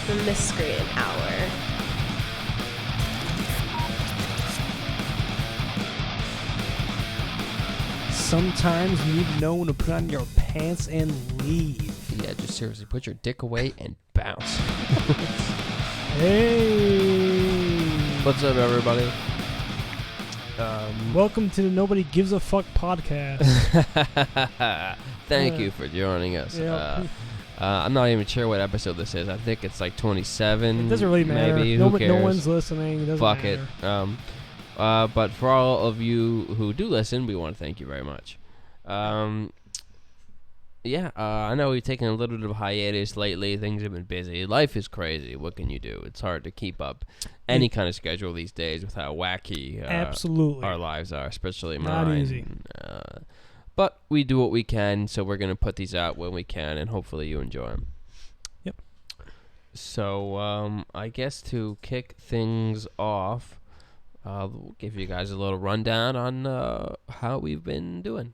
the Miscreant Hour. Sometimes you need to know when to put on your pants and leave. Yeah, just seriously, put your dick away and bounce. Hey! What's up, everybody? Welcome to the Nobody Gives a Fuck podcast. Thank you for joining us. Yeah. I'm not even sure what episode this is. I think it's like 27. It doesn't really matter. Maybe. Who cares? No one's listening. It doesn't Fuck matter. it. But for all of you who do listen, we want to thank you very much. I know we've taken a little bit of a hiatus lately. Things have been busy. Life is crazy. What can you do? It's hard to keep up any kind of schedule these days with how wacky Absolutely our lives are, especially not mine. easy. But we do what we can, so we're going to put these out when we can, and hopefully you enjoy them. Yep. So I guess to kick things off, we'll give you guys a little rundown on how we've been doing.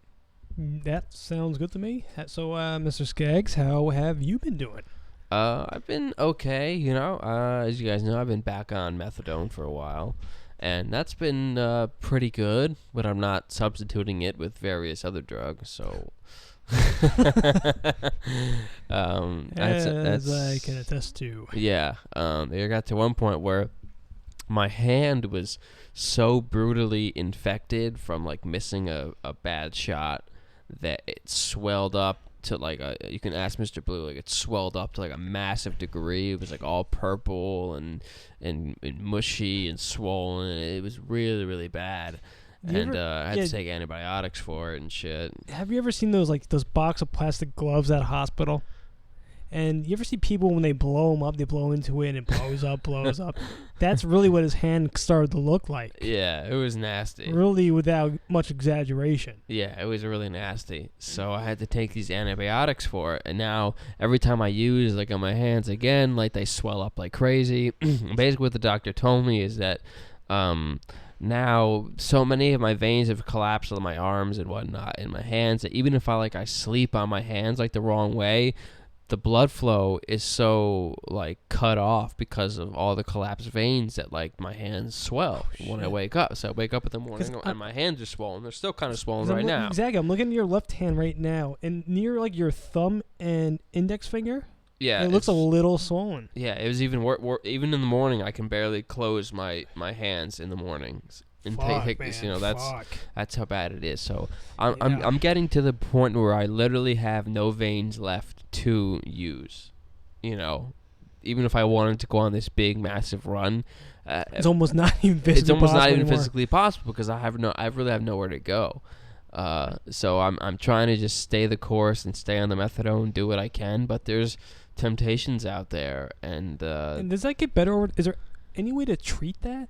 That sounds good to me. So, Mr. Scaggs, how have you been doing? I've been okay, you know. As you guys know, I've been back on methadone for a while, and that's been pretty good, but I'm not substituting it with various other drugs, so... As I can attest to. Yeah, it got to one point where my hand was so brutally infected from, like, missing a bad shot that it swelled up to like you can ask Mr. Blue, like it swelled up to like a massive degree. It was like all purple and mushy and swollen. It was really, really bad. I had to take antibiotics for it and shit. Have you ever seen those box of plastic gloves at a hospital? And you ever see people when they blow them up, they blow into it and it blows up, blows up. That's really what his hand started to look like. Yeah, it was nasty. Really, without much exaggeration. Yeah, it was really nasty. So I had to take these antibiotics for it. And now every time I use like on my hands again, like they swell up like crazy. Basically what the doctor told me is that now so many of my veins have collapsed on my arms and whatnot in my hands that even if I sleep on my hands like the wrong way, the blood flow is so like cut off because of all the collapsed veins that like my hands swell when I wake up. So I wake up in the morning and my hands are swollen. They're still kind of swollen right now. Exactly. I'm looking at your left hand right now, and near like your thumb and index finger. Yeah, it looks a little swollen. Yeah, it was even even in the morning. I can barely close my hands in the mornings. And take this, you know, that's how bad it is. So I'm getting to the point where I literally have no veins left to use. You know, even if I wanted to go on this big massive run, it's almost not even physically possible because I really have nowhere to go. So I'm trying to just stay the course and stay on the methadone, do what I can. But there's temptations out there, and does that get better? Or is there any way to treat that?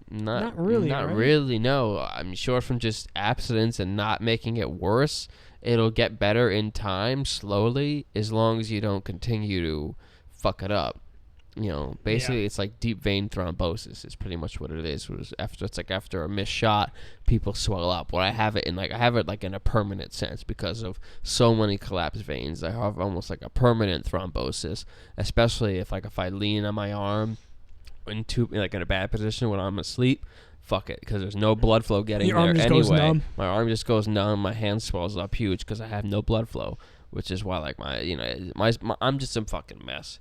Not really. Not really, no. I'm sure from just abstinence and not making it worse, it'll get better in time, slowly, as long as you don't continue to fuck it up. You know, basically it's like deep vein thrombosis is pretty much what it is. After a missed shot, people swell up. Well, I have it in a permanent sense because of so many collapsed veins. I have almost like a permanent thrombosis, especially if I lean on my arm in a bad position when I'm asleep, fuck it, because there's no blood flow getting there anyway. My arm just goes numb. My hand swells up huge because I have no blood flow, which is why I'm just a fucking mess.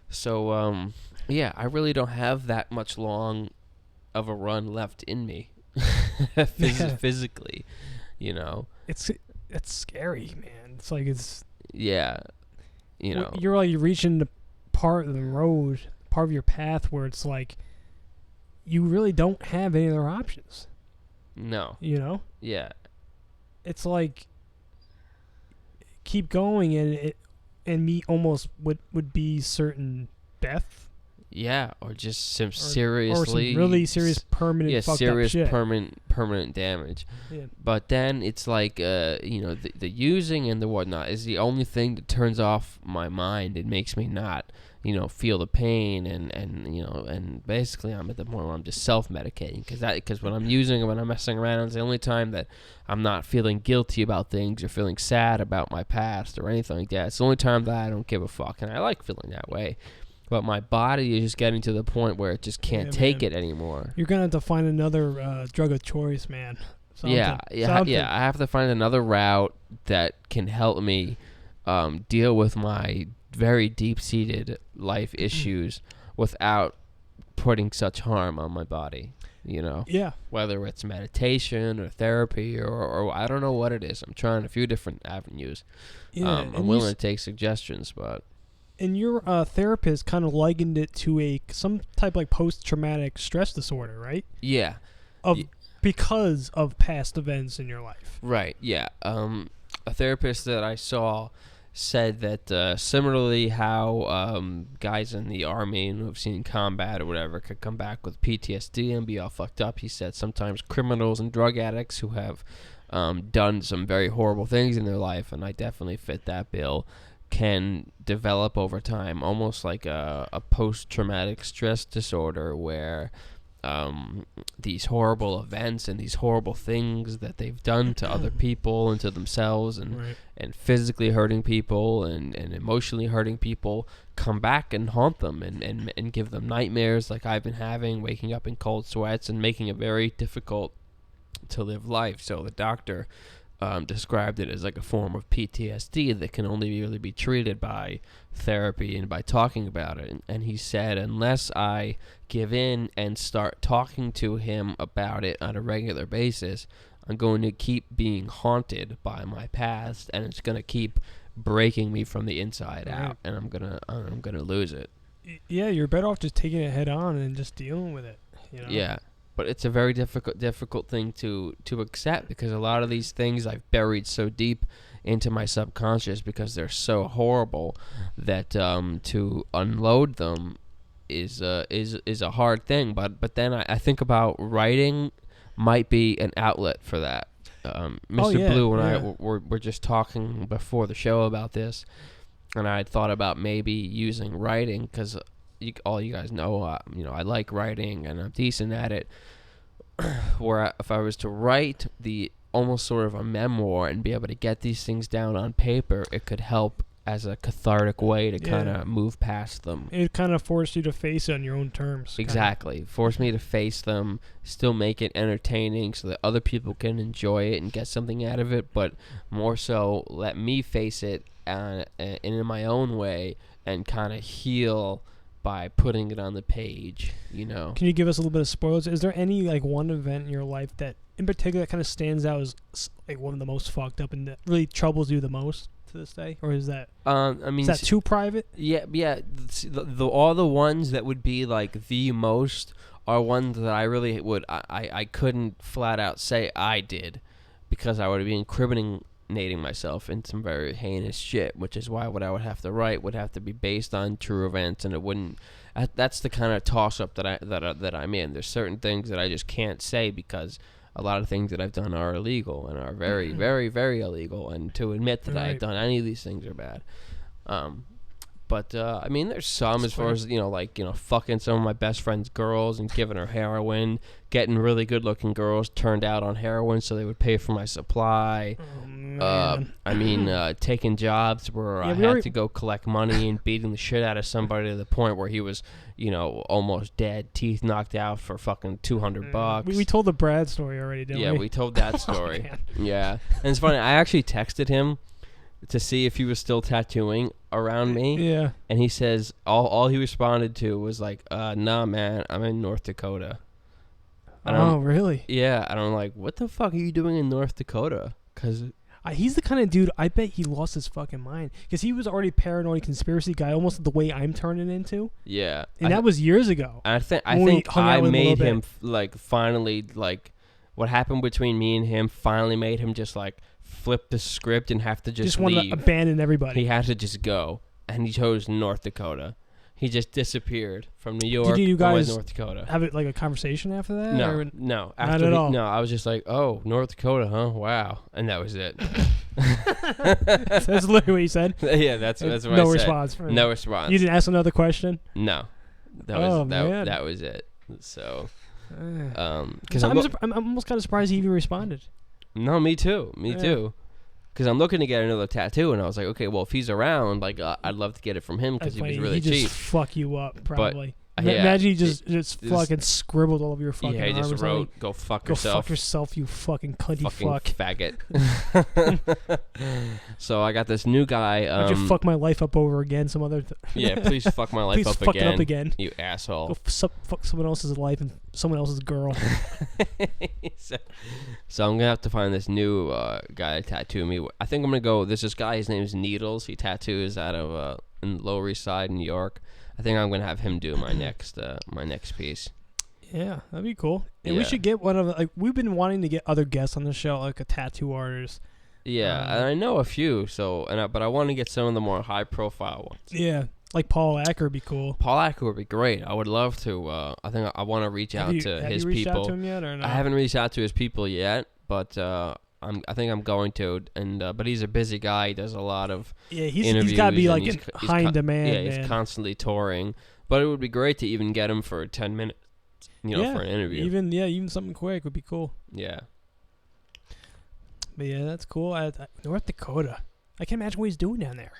So I really don't have that much long of a run left in me, physically, you know. It's scary, man. It's like you know, you're like reaching the part of the road, part of your path where it's like you really don't have any other options. No. You know? Yeah. It's like keep going and me almost would be certain death. Yeah, or just some seriously... Or some really serious permanent fucked up shit. permanent damage. Yeah. But then it's like, the using and the whatnot is the only thing that turns off my mind. It makes me not, feel the pain and basically I'm at the point where I'm just self-medicating because when I'm using and when I'm messing around, it's the only time that I'm not feeling guilty about things or feeling sad about my past or anything like that. It's the only time that I don't give a fuck, and I like feeling that way. but my body is just getting to the point where it just can't take it anymore. You're gonna have to find another drug of choice, man. Something. Yeah. I have to find another route that can help me deal with my very deep-seated life issues without putting such harm on my body. You know, whether it's meditation or therapy or I don't know what it is. I'm trying a few different avenues. I'm willing to take suggestions, but. And your therapist kind of likened it to some type like post-traumatic stress disorder, right? Yeah. Because of past events in your life. Right. Yeah. A therapist that I saw said that similarly how guys in the army and who've seen combat or whatever could come back with PTSD and be all fucked up. He said sometimes criminals and drug addicts who have done some very horrible things in their life, and I definitely fit that bill, can develop over time almost like a post-traumatic stress disorder where these horrible events and these horrible things that they've done to other people and to themselves and physically hurting people and emotionally hurting people come back and haunt them and give them nightmares like I've been having, waking up in cold sweats and making it very difficult to live life. So the doctor described it as like a form of PTSD that can only really be treated by therapy and by talking about it. And he said, unless I give in and start talking to him about it on a regular basis, I'm going to keep being haunted by my past, and it's going to keep breaking me from the inside out, and I'm gonna lose it. Yeah, you're better off just taking it head on and just dealing with it. You know? Yeah. But it's a very difficult thing to accept, because a lot of these things I've buried so deep into my subconscious because they're so horrible that to unload them is a hard thing. But then I think about writing might be an outlet for that. Mr. Blue and I were just talking before the show about this, and I had thought about maybe using writing because all you guys know, I like writing and I'm decent at it. Where if I was to write the almost sort of a memoir and be able to get these things down on paper, it could help as a cathartic way to kind of move past them. It kind of forced you to face it on your own terms. Exactly. Force me to face them, still make it entertaining so that other people can enjoy it and get something out of it, but more so let me face it in my own way and kind of heal by putting it on the page, you know. Can you give us a little bit of spoilers? Is there any like one event in your life that in particular that kind of stands out as like one of the most fucked up and that really troubles you the most to this day? Or is that is that too private? Yeah. All the ones that would be like the most are ones that I really would I couldn't flat out say I did, because I would be incriminating myself in some very heinous shit, which is why what I would have to write would have to be based on true events, and it wouldn't. That's the kind of toss-up that I'm in. There's certain things that I just can't say because a lot of things that I've done are illegal and are very, very, very illegal, and to admit that I've done any of these things are bad. But I mean, there's some as far as, fucking some of my best friend's girls and giving her heroin, getting really good-looking girls turned out on heroin so they would pay for my supply. Oh, man. Taking jobs where I had to go collect money and beating the shit out of somebody to the point where he was, almost dead, teeth knocked out for fucking $200. We told the Brad story already, didn't we? Yeah, we told that story. Yeah. And it's funny, I actually texted him to see if he was still tattooing around me. Yeah. And he says, all he responded to was like, nah, man, I'm in North Dakota. Oh, really? Yeah. And I'm like, what the fuck are you doing in North Dakota? Because he's the kind of dude, I bet he lost his fucking mind. Because he was already paranoid conspiracy guy, almost the way I'm turning into. Yeah. And that was years ago. I think I made him, finally, what happened between me and him finally made him just, flip the script and have to just wanted leave. To abandon everybody. He had to just go, and he chose North Dakota. He just disappeared from New York. Did you guys North Dakota have it like a conversation after that? No. After not at all. No, I was just like, oh, North Dakota, huh? Wow, and that was it. That's literally what you said. Yeah, that's what I said. No response. No response. You didn't ask another question. No, that was it. So, because I'm almost kind of surprised he even responded. No, me too. because I'm looking to get another tattoo, and I was like, okay, well, if he's around, like, I'd love to get it from him because he was really he cheap. just fuck you up, probably. Yeah, Imagine he just fucking scribbled all over your fucking Yeah, he arm just or wrote, something. "Go fuck Go yourself." fuck yourself, you fucking cunty fucking fuck. faggot. So I got this new guy. Why don't you fuck my life up over again? Some other. Yeah, please fuck my life Please up fuck again. it up again. You asshole. Go fuck someone else's life and someone else's girl. So I'm gonna have to find this new guy to tattoo me. I think I'm gonna go. There's this guy. His name is Needles. He tattoos out of in Lower East Side, New York. I think I'm gonna have him do my next piece. Yeah, that'd be cool. And we Yeah. should get one of we've been wanting to get other guests on the show, like a tattoo artist. Yeah, and I know a few. But I want to get some of the more high profile ones. Yeah, like Paul Acker would be cool. Paul Acker would be great. I would love to. I think I want to reach out to his have you reached people. out to him yet or not? I haven't reached out to his people yet, but I think I'm going to. And but he's a busy guy. He does a lot of he's got to be like he's high in demand. Yeah, he's man. constantly touring. But it would be great to even get him for 10 minutes, for an interview. Even something quick would be cool. Yeah. But yeah, that's cool. North Dakota. I can't imagine what he's doing down there.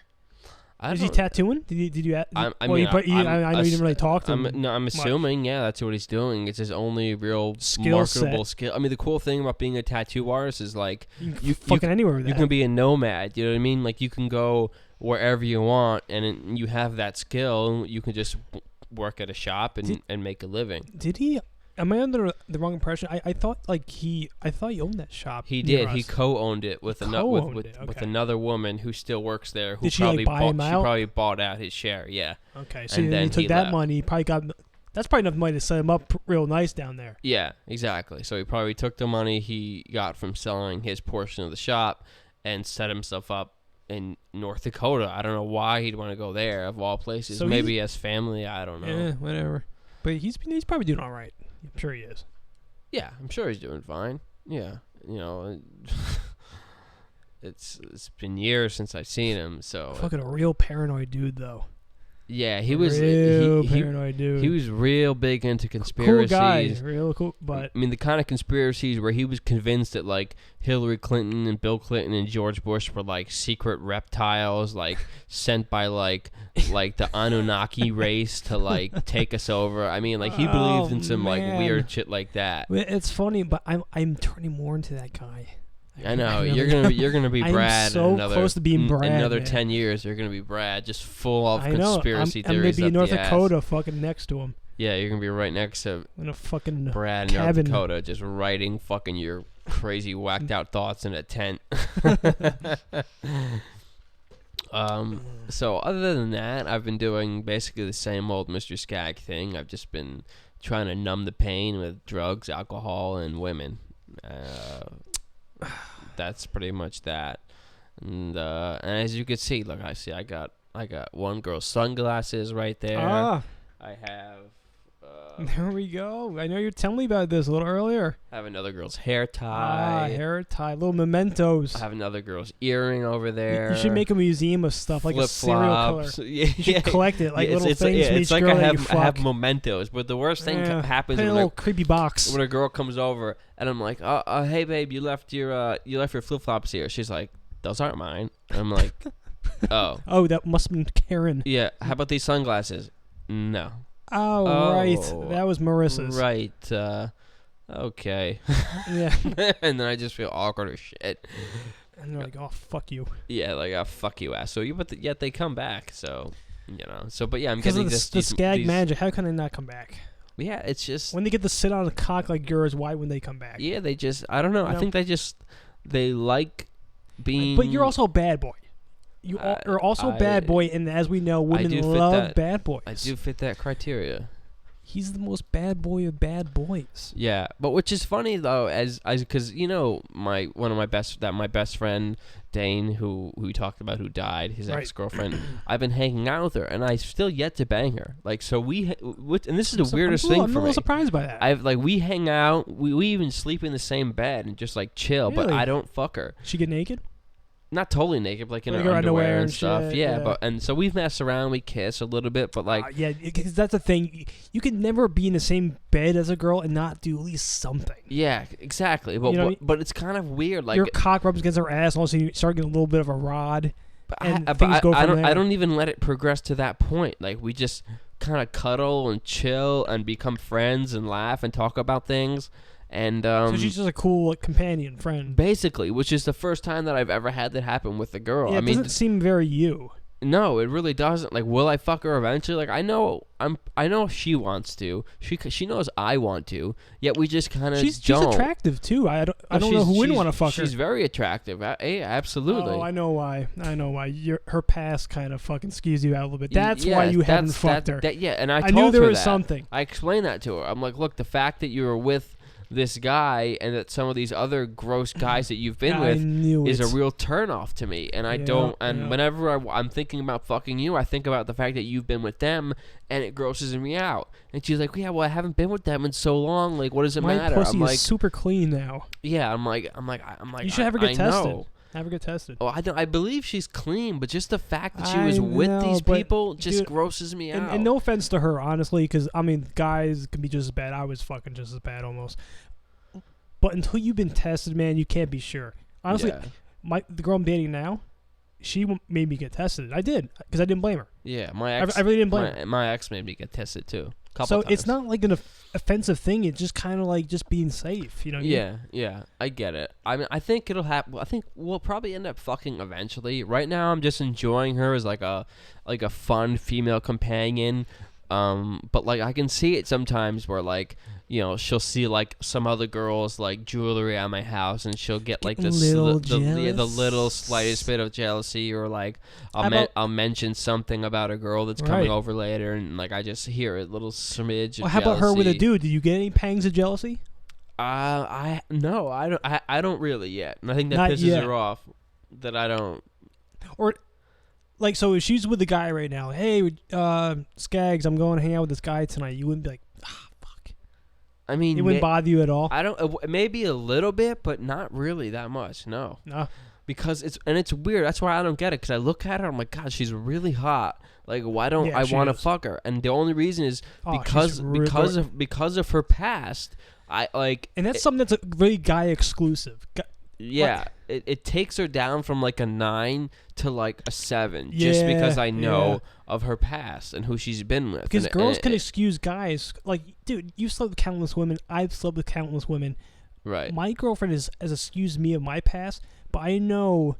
I Is he tattooing? Did you? I know you didn't really talk to him. I'm assuming, yeah, that's what he's doing. It's his only real Skill set. marketable skill. I mean, the cool thing about being a tattoo artist is like you fucking anywhere with you that. can be a nomad. You know what I mean? Like you can go wherever you want, and you have that skill. You can just work at a shop and make a living. Did he? Am I under the wrong impression? I thought he owned that shop. He near did. us. He co-owned it with Okay. another woman who still works there. Who Did she, like, buy him She out? probably bought out his share. Yeah. Okay, so And then he then took he that left. money. He probably got. That's probably enough money to set him up real nice down there. Yeah, exactly. So he probably took the money he got from selling his portion of the shop and set himself up in North Dakota. I don't know why he'd want to go there of all places. So Maybe as family. I don't know. Yeah, whatever. But he's probably doing all right. I'm sure he is. Yeah, I'm sure he's doing fine. Yeah, it's been years since I've seen him. So Fucking a real paranoid dude, though. yeah, he was real he paranoid dude. he was real big into cool conspiracies. guy, real cool. But I mean, the kind of conspiracies where he was convinced that like Hillary Clinton and Bill Clinton and George Bush were like secret reptiles, like sent by like the Anunnaki race to like take us over. I mean, like he believed in some like weird shit like that. it's funny, but I'm turning more into that guy. I know really you're gonna be I'm Brad. so in another, close to being Brad, In another man. 10 years, you're gonna be Brad, just full of I know. conspiracy I'm gonna theories. be in up North the ass. Dakota, fucking next to him. Yeah, you're gonna be right next to In a fucking Brad in North cabin. Dakota, just writing fucking your crazy whacked out thoughts in a tent. So other than that, I've been doing basically the same old Mr. Scag thing. I've just been trying to numb the pain with drugs, alcohol, and women. That's pretty much that. And as you can see, look, I got one girl's sunglasses right there. Ah, I have there we go. I know you're telling me about this a little earlier. I have another girl's hair tie. Hair tie, little mementos. I have another girl's earring over there. You should make a museum of stuff like a serial killer. Flip-flops. Yeah, You should collect it like little things from it's each like girl I that you have fuck. mementos, but the worst thing happens Put in a when little creepy box. when a girl comes over and I'm like, hey babe, you left your flip flops here. She's like, those aren't mine. And I'm like, oh. Oh, that must have been Karen. Yeah. How about these sunglasses? No. Oh, right. That was Marissa's. Right. Okay. Yeah. And then I just feel awkward as shit. And they're like, oh, fuck you. Yeah, like, fuck you, ass. So yet they come back. So, but yeah, I'm Because getting of the Scag manager, how can they not come back? Yeah, it's just. When they get to sit on a cock like yours, why wouldn't they come back? Yeah, they just. I don't know. I think they like being. But you're also a bad boy. You are also a bad boy, and as we know, women love bad boys. I do fit that criteria. He's the most bad boy of bad boys. Yeah, but which is funny though, as because my best friend Dane, who we talked about, who died, his ex-girlfriend. I've been hanging out with her, and I still yet to bang her. Like, so and this is the weirdest thing for me. I'm a little surprised by that. We hang out, we even sleep in the same bed and just like chill, but Really? I don't fuck her. She get naked? not totally naked, but like in Like our her underwear and shit, stuff. Yeah, but and so we've messed around, we kiss a little bit, but like yeah, because that's the thing. You can never be in the same bed as a girl and not do at least something. yeah, exactly. But You know what I mean? but it's kind of weird. Like your cock rubs against her ass, and all of a sudden you start getting a little bit of a rod. And but things go from there. I don't even let it progress to that point. Like we just kind of cuddle and chill and become friends and laugh and talk about things. And so she's just a cool like, companion friend. basically, which is the first time that I've ever had that happen with a girl. Yeah, it doesn't seem very you. No, it really doesn't. Like, will I fuck her eventually? Like, I know she wants to. She knows I want to. Yet we just kind of She's attractive too. I don't know who wouldn't want to fuck her. She's very attractive. Absolutely. Oh, I know why. Her past kind of fucking skews you out a little bit. That's why you haven't fucked her. Yeah, and I knew told there her was that. something. I explained that to her. I'm like, look, the fact that you were with this guy and that some of these other gross guys that you've been with is a real turnoff to me, and I don't. And whenever I'm thinking about fucking you, I think about the fact that you've been with them, and it grosses me out. And she's like, "Yeah, well, I haven't been with them in so long. Like, what does it matter?" My pussy I'm like, is super clean now. yeah. I'm like. You should have her get tested. Know. Have her get tested. Oh, I believe she's clean, but just the fact that she was with these people just grosses me out. And no offense to her, honestly, because I mean, guys can be just as bad. I was fucking just as bad almost. But until you've been tested, man, you can't be sure. Honestly, the girl I'm dating now, she made me get tested. I did because I didn't blame her. Yeah, my ex. I really didn't blame her. My ex made me get tested too. So times. It's not like an offensive thing. It's just kind of like just being safe. You know? What I mean? Yeah, I get it. I mean, I think it'll happen. I think we'll probably end up fucking eventually. Right now, I'm just enjoying her as like a fun female companion. But like I can see it sometimes where like, you know, she'll see like some other girls like jewelry at my house, and she'll get like the little slightest bit of jealousy, or like I'll mention something about a girl that's coming over later, and like I just hear a little smidge of how jealousy. about her with a dude? Did you get any pangs of jealousy? I don't really yet, and I think that Not pisses yet. her off that I don't. Or like, so if she's with a guy right now, hey, Skags, I'm going to hang out with this guy tonight. You wouldn't be like, fuck. I mean, it wouldn't bother you at all. I don't. Maybe a little bit, but not really that much. No. Because it's weird. That's why I don't get it. Because I look at her, I'm like, God, she's really hot. Like, why don't I want to fuck her? And the only reason is because of her past. I like, and that's something that's a really guy exclusive. Yeah, it takes her down from like a 9 to like a 7, just because I know of her past and who she's been with. Because girls can excuse guys. Like, dude, you've slept with countless women. I've slept with countless women. Right. My girlfriend has excused me of my past, but I know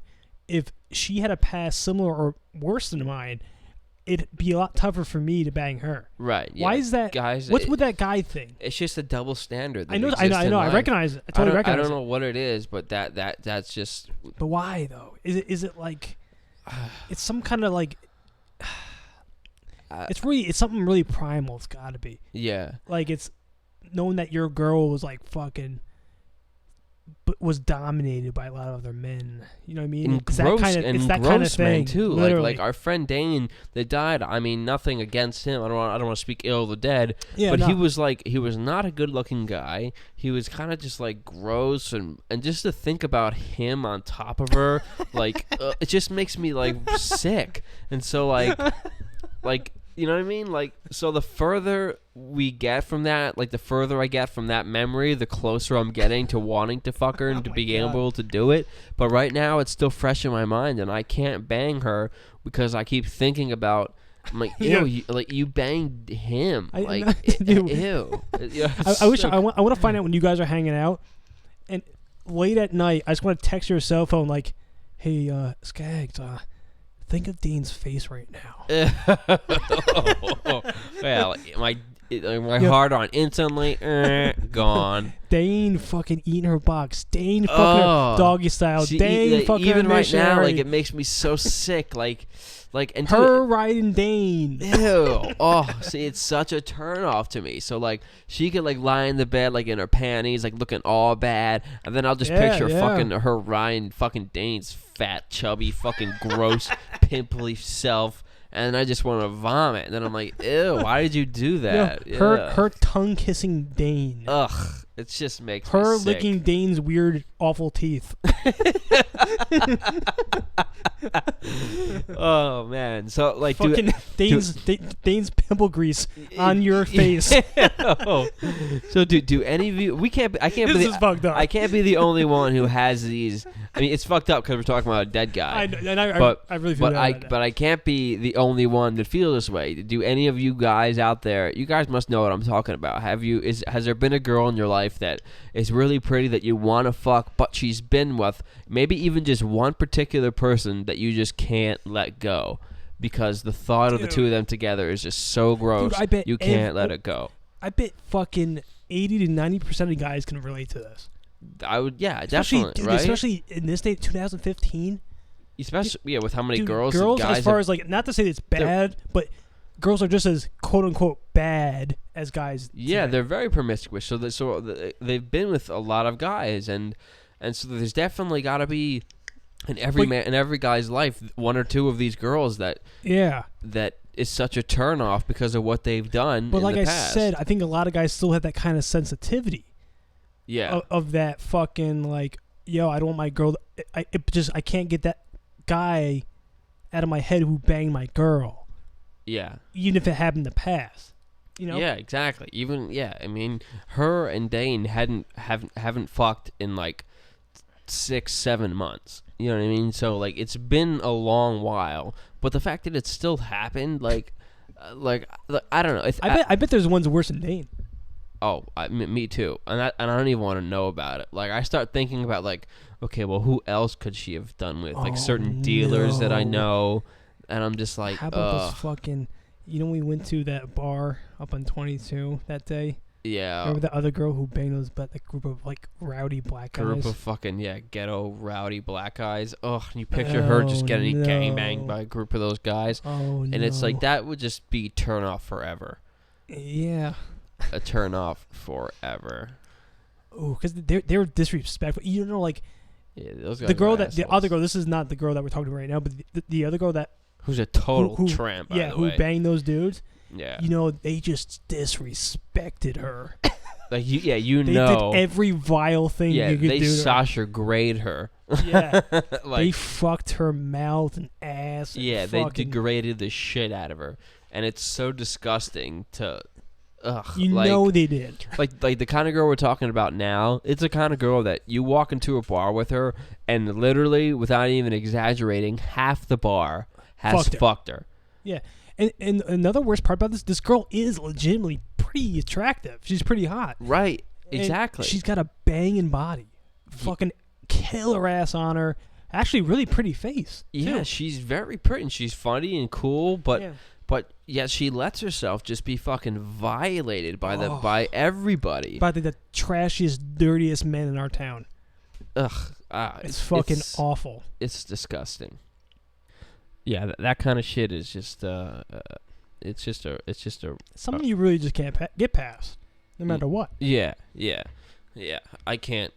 if she had a past similar or worse than mine, it'd be a lot tougher for me to bang her. Right. Yeah. Why is that? Guys, what's with that guy thing? It's just a double standard. That I know. I recognize it. I totally recognize it. I don't know what it is, but that's just. But why though? Is it like? It's some kind of like. It's something really primal. It's got to be. Yeah. Like it's knowing that your girl was like fucking. But was dominated by a lot of other men. You know what I mean? And it's gross, that kind of thing too. Literally. Like our friend Dane that died. I mean, nothing against him. I don't want to speak ill of the dead. Yeah, but he was not a good-looking guy. He was kind of just like gross, and just to think about him on top of her, like it just makes me like sick. And so like. You know what I mean? Like, so the further we get from that, like the further I get from that memory, the closer I'm getting to wanting to fuck her and to being able to do it. But right now, it's still fresh in my mind, and I can't bang her because I keep thinking about. I'm like, ew, you banged him. Ew. I wish I want to find out when you guys are hanging out, and late at night, I just want to text your cell phone like, "Hey, Skags, think of Dean's face right now." Well, my heart on instantly gone. Dane fucking eating her box. Dane fucking her doggy style. Dane fucking even her right now, missionary. like it makes me so sick. Like and her riding Dane. Ew. Oh, see, it's such a turn off to me. So like she could like lie in the bed like in her panties, like looking all bad, and then I'll just picture fucking her riding fucking Dane's fat, chubby, fucking gross, pimply self. And I just want to vomit. And then I'm like, ew, why did you do that? Her tongue kissing Dane. Ugh. It just makes her me sick. licking Dane's weird, awful teeth. Oh man, so like, fucking Dane's pimple grease on your face. Oh. So do any of you? I can't. This be is fucked up. I can't be the only one who has these. I mean, it's fucked up because we're talking about a dead guy. I really feel that. But I can't be the only one that feel this way. Do any of you guys out there? You guys must know what I'm talking about. Has there been a girl in your life that is really pretty that you want to fuck, but she's been with maybe even just one particular person that you just can't let go because the thought of the two of them together is just so gross. Dude, I bet you can't let it go. I bet fucking 80 to 90% of guys can relate to this. I would, yeah, Especially, definitely, right? Especially in this day, 2015. Especially, with how many Dude, girls and guys as far as like, not to say it's bad, but girls are just as quote unquote bad as guys. Yeah, today. they're very promiscuous. So they've been with a lot of guys, and so there's definitely got to be in every guy's life one or two of these girls that is such a turnoff because of what they've done. But like I past. said, I think a lot of guys still have that kind of sensitivity. Yeah. Of that fucking like, yo, I don't want my girl. I can't get that guy out of my head who banged my girl. Yeah. Even if it happened in the past, you know. Yeah, exactly. I mean, her and Dane haven't fucked in like 6-7 months. You know what I mean? So like, it's been a long while, but the fact that it still happened, like I don't know. I bet there's ones worse than Dane. Oh, me too. And I don't even want to know about it. Like, I start thinking about, like, okay, well, who else could she have done with? Like, certain dealers that I know. And I'm just like, how about this fucking... You know, we went to that bar up on 22 that day? Yeah. Remember that other girl who banged those, but that group of, like, rowdy black guys? Group of fucking, ghetto, rowdy black guys. Ugh, and you picture her just getting gangbanged by a group of those guys. Oh, and it's like, that would just be turn off forever. Yeah. A turn off forever. Oh, because they're disrespectful. You know, like those guys the other girl. This is not the girl that we're talking to right now, but the other girl who's a total tramp. By the way. Who banged those dudes. Yeah, you know, they just disrespected her. Like they did every vile thing. Yeah, you could they do Sasha grade her. Yeah, like, they fucked her mouth and ass. Yeah, they degraded the shit out of her, and it's so disgusting to. Ugh, they did. Like the kind of girl we're talking about now, it's the kind of girl that you walk into a bar with her, and literally, without even exaggerating, half the bar has fucked her. Yeah, and another worst part about this girl is legitimately pretty attractive. She's pretty hot. Right, exactly. And she's got a banging body. Fucking killer ass on her. Actually, really pretty face. Yeah, too. She's very pretty, and she's funny and cool, but... Yeah. But yet she lets herself just be fucking violated by everybody. By the trashiest, dirtiest men in our town. Ugh, it's fucking awful. It's disgusting. Yeah, that kind of shit is just it's just a something you really just can't get past, no matter what. Yeah. I can't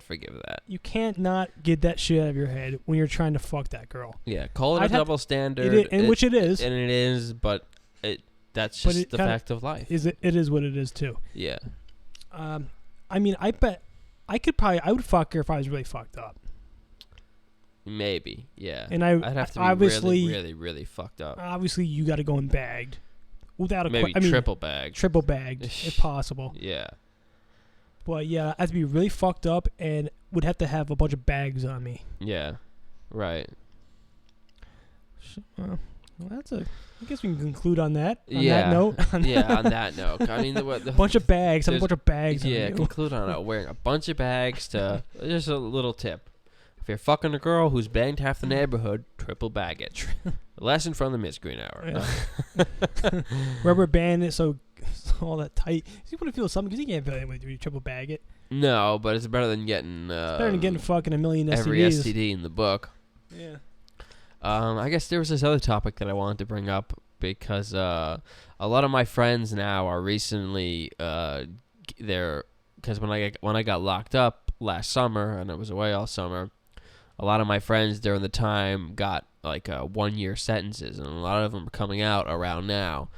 forgive that. You can't not get that shit out of your head when you're trying to fuck that girl. Yeah, call it a double standard, which it is, and it is, but that's just the fact of life. It is what it is too. Yeah. I mean, I bet I would fuck her if I was really fucked up. Maybe, yeah. And I'd have to be obviously really, really fucked up. Obviously, you got to go in bagged, without a maybe triple bagged. Triple bagged, if possible. Yeah. But yeah, I have to be really fucked up and would have to have a bunch of bags on me. Yeah, right. Well, I guess we can conclude on that. On that note. On that note. I mean, the bunch of bags. Have a bunch of bags. Yeah, on you. Conclude on it. Wearing a bunch of bags to. Just a little tip. If you're fucking a girl who's banged half the neighborhood, triple bag it. Lesson from the Miscreant Hour. Yeah. Rubber band it so all that tight. You want to feel something because you can't feel it when you triple bag it. No, but it's better than getting. Better than getting fucking a million STDs. Every STD in the book. Yeah. I guess there was this other topic that I wanted to bring up because a lot of my friends now are recently because when I got locked up last summer and I was away all summer, a lot of my friends during the time got like 1-year sentences, and a lot of them are coming out around now.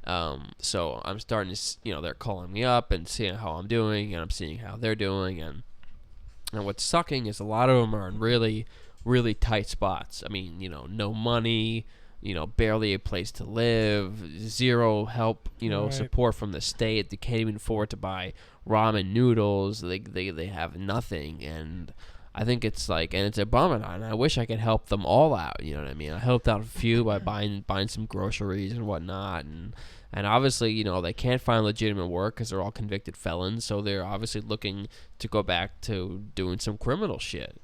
So I'm starting to, they're calling me up and seeing how I'm doing, and I'm seeing how they're doing, and what's sucking is a lot of them are in really, really tight spots. I mean, no money, barely a place to live, zero help, Right. support from the state. They can't even afford to buy ramen noodles. They have nothing, and I think it's and it's a bummer, and I wish I could help them all out. You know what I mean? I helped out a few by buying some groceries and whatnot, and obviously, they can't find legitimate work because they're all convicted felons, so they're obviously looking to go back to doing some criminal shit,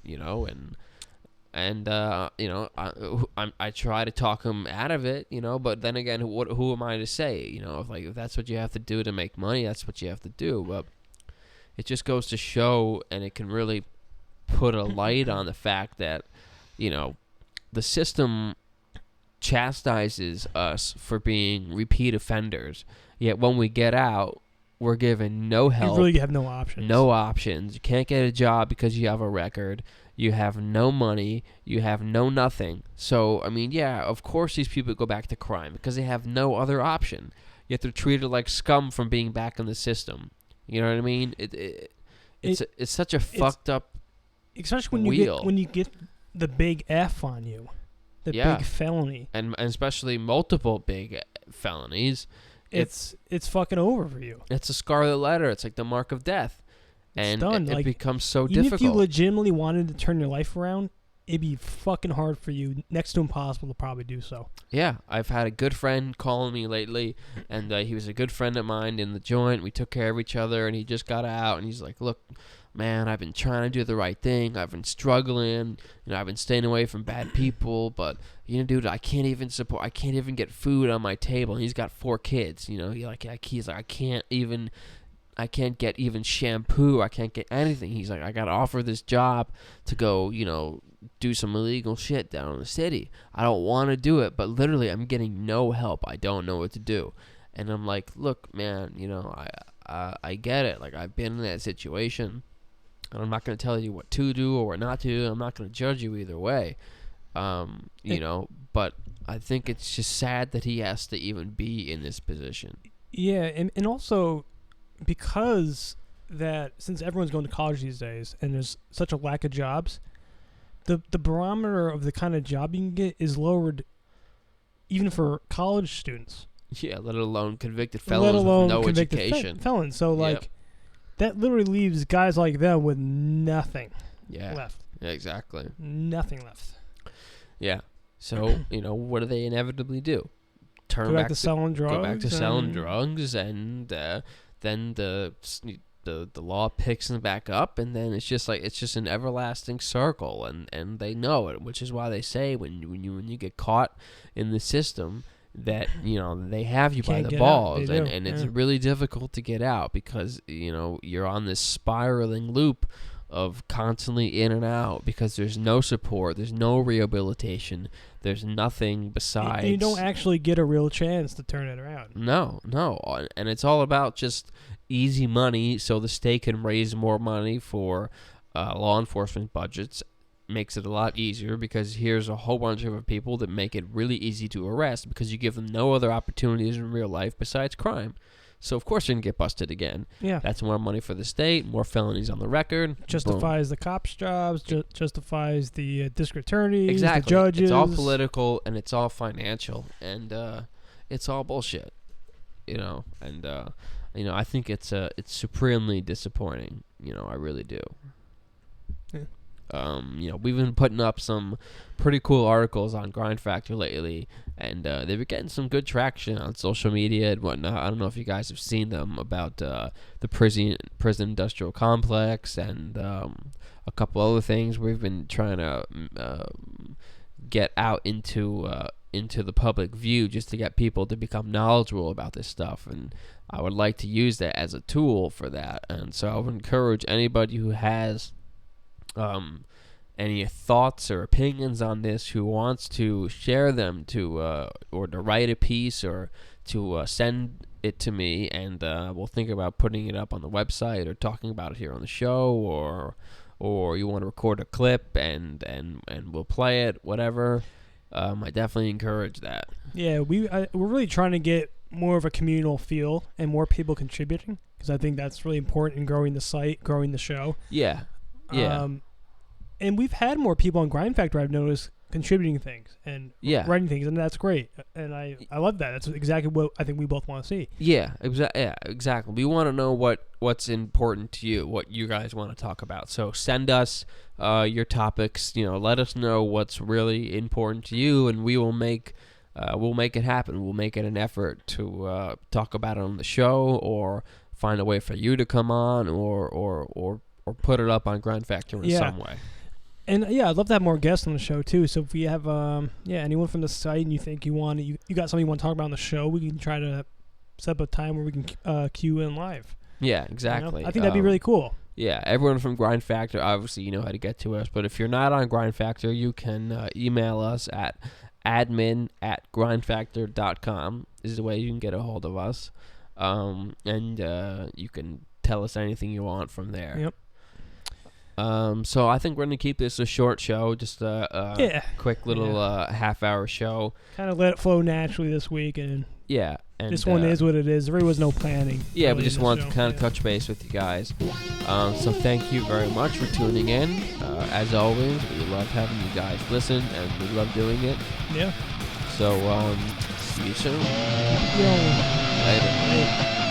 and I try to talk them out of it, but then again, who am I to say, if that's what you have to do to make money, that's what you have to do. But it just goes to show, and it can really put a light on the fact that, the system chastises us for being repeat offenders, yet when we get out, we're given no help. You really have no options. No options. You can't get a job because you have a record. You have no money. You have no nothing. So, I mean, yeah, of course these people go back to crime because they have no other option. Yet they're treated like scum from being back in the system. You know what I mean? It's such a fucked up especially when you get the big F on you. The big felony. And especially multiple big felonies. It's fucking over for you. It's a scarlet letter. It's like the mark of death. And it becomes so even difficult. If you legitimately wanted to turn your life around, it'd be fucking hard for you, next to impossible to probably do so. Yeah, I've had a good friend calling me lately, and he was a good friend of mine in the joint. We took care of each other, and he just got out, and he's like, look, man, I've been trying to do the right thing. I've been struggling. I've been staying away from bad people, but dude, I can't even get food on my table. And he's got 4 kids. He's like, I can't get even shampoo. I can't get anything. He's like, I got to offer this job to go, do some illegal shit down in the city. I don't want to do it, but literally I'm getting no help. I don't know what to do. And I'm like, look, man, I get it. Like, I've been in that situation. And I'm not going to tell you what to do or what not to do. I'm not going to judge you either way. But I think it's just sad that he has to even be in this position. Yeah, and also because that since everyone's going to college these days and there's such a lack of jobs, the barometer of the kind of job you can get is lowered even for college students. Yeah, let alone convicted felons with no education. Felons. So, that literally leaves guys like them with nothing left. Yeah, exactly. Nothing left. Yeah. So, what do they inevitably do? Go back to selling drugs. Go back to selling drugs, and then the law picks them back up, and then it's just an everlasting circle, and they know it, which is why they say when you get caught in the system that they have you by the balls, and it's really difficult to get out because you're on this spiraling loop of constantly in and out because there's no support, there's no rehabilitation, there's nothing besides. You don't actually get a real chance to turn it around. No, and it's all about just easy money, so the state can raise more money for law enforcement budgets. Makes it a lot easier because here's a whole bunch of people that make it really easy to arrest because you give them no other opportunities in real life besides crime. So of course you're going to get busted again. Yeah. That's more money for the state, more felonies on the record. Justifies the cops' jobs, justifies the district attorneys, exactly. The judges. It's all political and it's all financial and it's all bullshit. I think it's supremely disappointing. I really do. Yeah. We've been putting up some pretty cool articles on Grind Factor lately, and they've been getting some good traction on social media and whatnot. I don't know if you guys have seen them about the prison industrial complex and a couple other things we've been trying to get out into the public view just to get people to become knowledgeable about this stuff, and I would like to use that as a tool for that. And so I would encourage anybody who has any thoughts or opinions on this who wants to share them to or to write a piece or to send it to me, and we'll think about putting it up on the website or talking about it here on the show, or you want to record a clip and we'll play it, whatever. I definitely encourage that. Yeah, we're really trying to get more of a communal feel and more people contributing, because I think that's really important in growing the site, growing the show. Yeah. And we've had more people on Grind Factor, I've noticed, contributing things and writing things, and that's great. And I love that. That's exactly what I think we both want to see. Yeah, exactly. We want to know what's important to you, what you guys want to talk about. So send us your topics. Let us know what's really important to you, and we will make it happen. We'll make it an effort to talk about it on the show, or find a way for you to come on, or put it up on Grind Factor in some way. And I'd love to have more guests on the show too. So if we have anyone from the site and you think you got something you want to talk about on the show, we can try to set up a time where we can queue in live. Yeah, exactly. I think that'd be really cool. Yeah, everyone from Grind Factor, obviously you know how to get to us. But if you're not on Grind Factor, you can email us at admin@GrindFactor.com is the way you can get a hold of us. And you can tell us anything you want from there. Yep. So I think we're going to keep this a short show, just a quick little half-hour show. Kind of let it flow naturally this week. And and this one is what it is. There was no planning. Yeah, we just wanted to kind of touch base with you guys. So thank you very much for tuning in. As always, we love having you guys listen, and we love doing it. Yeah. So, see you soon. Later.